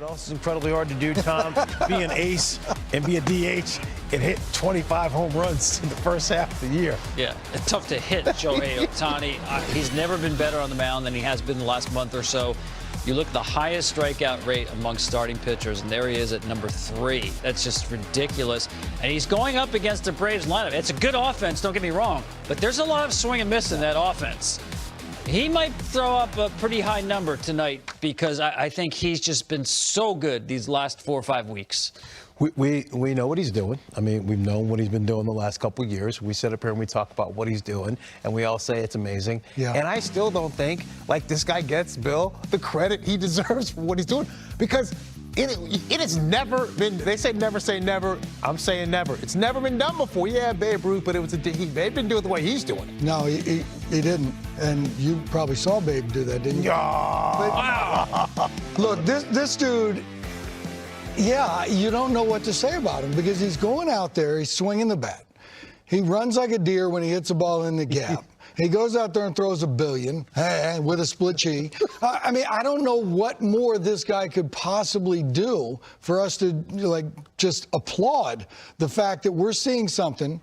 what else is incredibly hard to do, Tom? Be an ace and be a DH and hit 25 home runs in the first half of the year. Yeah, it's tough to hit Shohei Ohtani. He's never been better on the mound than he has been the last month or so. You look at the highest strikeout rate amongst starting pitchers, and there he is at number 3. That's just ridiculous. And he's going up against the Braves lineup. It's a good offense, don't get me wrong, but there's a lot of swing and miss in that offense. He might throw up a pretty high number tonight because I think he's just been so good these last 4 or 5 weeks. We know what he's doing. I mean, we've known what he's been doing the last couple of years. We sit up here and we talk about what he's doing, and we all say it's amazing. Yeah. And I still don't think, like, this guy gets, Bill, the credit he deserves for what he's doing. Because it has never been, they say never say never. I'm saying never. It's never been done before. Yeah, Babe Ruth, but they've been doing it the way he's doing it. No, he didn't. And you probably saw Babe do that, didn't you? Yeah. But, look, this dude, yeah, you don't know what to say about him because he's going out there, he's swinging the bat. He runs like a deer when he hits a ball in the gap. He goes out there and throws a billion with a split chi. I mean, I don't know what more this guy could possibly do for us to, like, just applaud the fact that we're seeing something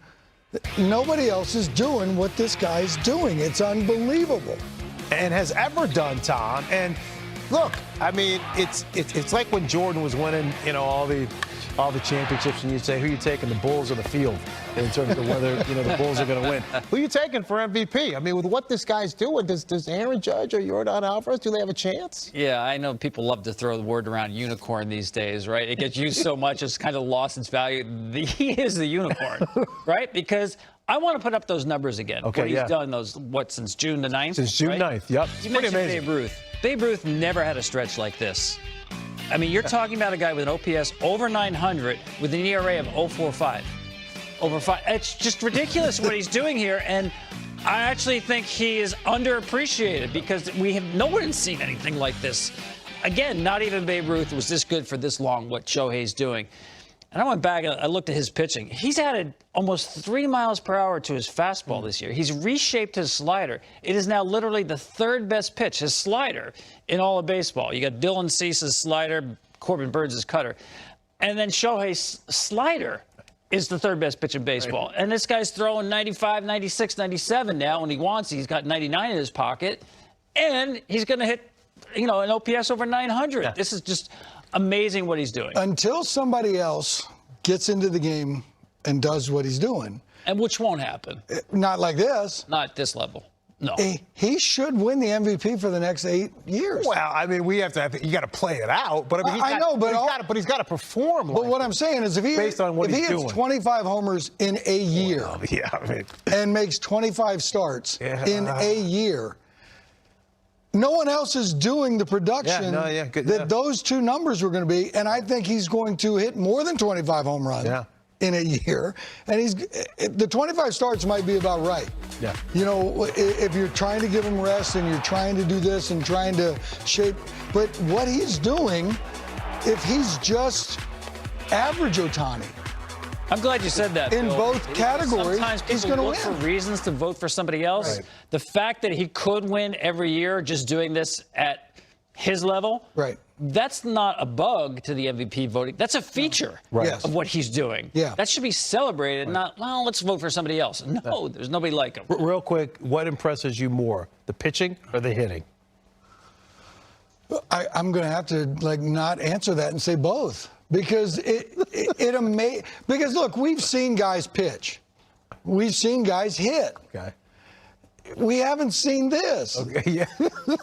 that nobody else is doing what this guy's doing. It's unbelievable. And has ever done, Tom. And look, I mean, it's like when Jordan was winning, you know, all the championships, and you'd say, who are you taking, the Bulls or the field, in terms of whether, you know, the Bulls are going to win? Who are you taking for MVP? I mean, with what this guy's doing, does Aaron Judge or Yordan Alvarez, do they have a chance? Yeah, I know people love to throw the word around unicorn these days, right? It gets used so much, it's kind of lost its value. He is the unicorn, right? Because I want to put up those numbers again. Okay, what he's done those, since June the 9th? Since June 9th, yep. You mentioned Babe Ruth. Babe Ruth never had a stretch like this. I mean, you're talking about a guy with an OPS over 900 with an ERA of 0.45. Over 5. It's just ridiculous what he's doing here, and I actually think he is underappreciated because no one's seen anything like this. Again, not even Babe Ruth was this good for this long, what Shohei's doing. And I went back and I looked at his pitching. He's added almost 3 miles per hour to his fastball this year. He's reshaped his slider. It is now literally the 3rd best pitch, his slider, in all of baseball. You got Dylan Cease's slider, Corbin Burns' cutter. And then Shohei's slider is the 3rd best pitch in baseball. Right. And this guy's throwing 95, 96, 97 now when he wants. He's got 99 in his pocket. And he's going to hit, you know, an OPS over 900. Yeah. This is just amazing what he's doing. Until somebody else gets into the game and does what he's doing. And which won't happen. Not like this. Not at this level. No. He should win the MVP for the next 8 years. Well, I mean, you got to play it out. But I mean, he's got to perform. But what I'm saying is, if he based on what he's doing, hits 25 homers in a year, and makes 25 starts in a year, no one else is doing the production that those two numbers were going to be, and I think he's going to hit more than 25 home runs in a year. And the 25 starts might be about right. Yeah. You know, if you're trying to give him rest and you're trying to do this and trying to shape, but what he's doing, if he's just average Ohtani, I'm glad you said that, in Bill. both categories, sometimes he's going to win. For reasons to vote for somebody else. Right. The fact that he could win every year just doing this at his level, that's not a bug to the MVP voting. That's a feature of what he's doing. Yeah. That should be celebrated, not, well, let's vote for somebody else. No, there's nobody like him. Real quick, what impresses you more, the pitching or the hitting? I'm going to have to, like, not answer that and say both. Because because look, we've seen guys pitch, we've seen guys hit. Okay. We haven't seen this. Okay. Yeah.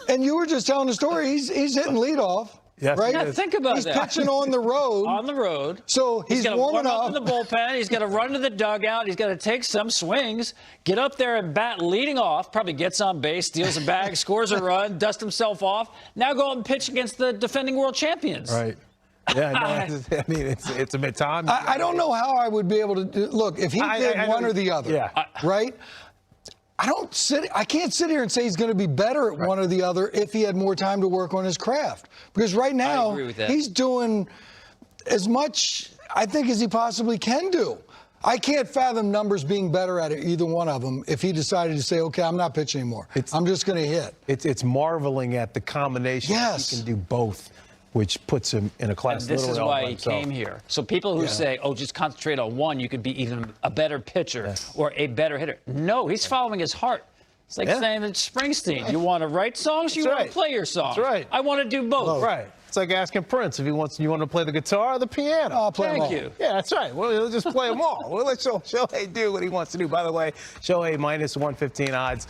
And you were just telling the story. He's hitting leadoff. Yes, right? Yeah, think about he's that. He's pitching on the road. On the road. So he's got to warming up in the bullpen. He's got to run to the dugout. He's got to take some swings, get up there and bat leading off. Probably gets on base, steals a bag, scores a run, dusts himself off. Now go out and pitch against the defending world champions. Right. Yeah, no, I mean, it's a bit time. I don't know how I would be able to do. Look, if he did one or the other, right? I can't sit here and say he's going to be better at one or the other if he had more time to work on his craft. Because right now, he's doing as much, I think, as he possibly can do. I can't fathom numbers being better at it, either one of them, if he decided to say, okay, I'm not pitching anymore. I'm just going to hit. It's marveling at the combination. Yes. He can do both. which puts him in a class. And this is literally all why by he himself. came here. So people who say, oh, just concentrate on one, you could be even a better pitcher or a better hitter. No, he's following his heart. It's like saying that Springsteen, you want to write songs, you want to play your songs. That's right. I want to do both. Right. It's like asking Prince if you want to play the guitar or the piano. I'll play them all. Thank you. Yeah, that's right. We'll just play them all. We'll let Shohei do what he wants to do. By the way, Shohei minus 115 odds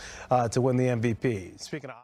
to win the MVP. Speaking of